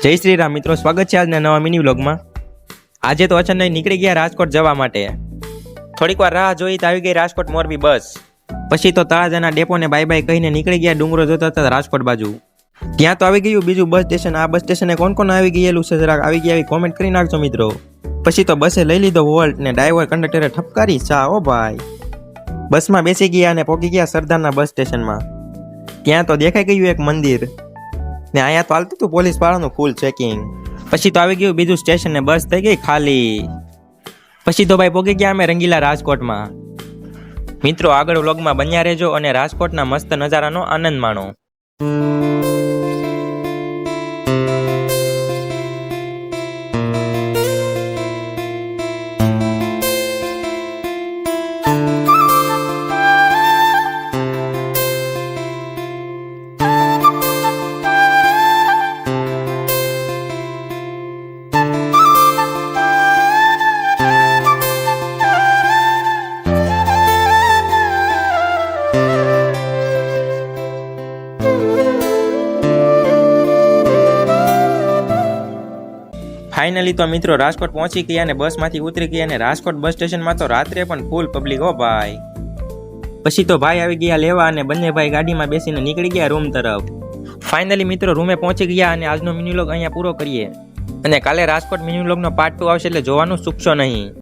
જય શ્રી રામ મિત્રો, સ્વાગત છે આજના નવા મિની વ્લોગમાં। આજે તો અચાનક નીકળી ગયા રાજકોટ જવા માટે। થોડીક વાર રાહ જોઈ તો આવી ગઈ રાજકોટ મોરબી બસ। પછી તો તળાજાના ડેપોને બાય બાય કહીને નીકળી ગયા ડુંગરો જોતા હતા રાજકોટ બાજુ। ત્યાં તો આવી ગયું બીજું બસ સ્ટેશન। આ બસ સ્ટેશને કોણ કોણ આવી ગયેલું છે જરાક આવી ગયા કોમેન્ટ કરી નાખજો મિત્રો। પછી તો બસે લઈ લીધો વોલ્ટ ને ડ્રાઈવર કંડક્ટરે ઠપકારી ચા ઓ ભાઈ। બસમાં બેસી ગયા અને પહોંચી ગયા સરદારના બસ સ્ટેશનમાં। ત્યાં તો દેખાઈ ગયું એક મંદિર ને અહીંયા તો હાલતું હતું પોલીસ વાળાનું ફૂલ ચેકિંગ। પછી તો આવી ગયું બીજું સ્ટેશન ને બસ થઈ ગઈ ખાલી। પછી તો ભાઈ પહોંચી ગયા અમે રંગીલા રાજકોટમાં। મિત્રો આગળ વ્લોગમાં બન્યા રહેજો અને રાજકોટના મસ્ત નજારાનો આનંદ માણો। ફાઇનલી તો મિત્રો રાજકોટ પહોંચી ગયા અને બસમાંથી ઉતરી ગયા અને રાજકોટ બસ સ્ટેશનમાં તો રાત્રે પણ ફૂલ પબ્લિક હો ભાઈ। પછી તો ભાઈ આવી ગયા લેવા અને બંને ભાઈ ગાડીમાં બેસીને નીકળી ગયા રૂમ તરફ। ફાઇનલી મિત્રો રૂમે પહોંચી ગયા અને આજનો મિની વ્લોગ અહીંયા પૂરો કરીએ અને કાલે રાજકોટ મિની વ્લોગનો પાર્ટ 2 આવશે એટલે જોવાનું ચૂકશો નહીં।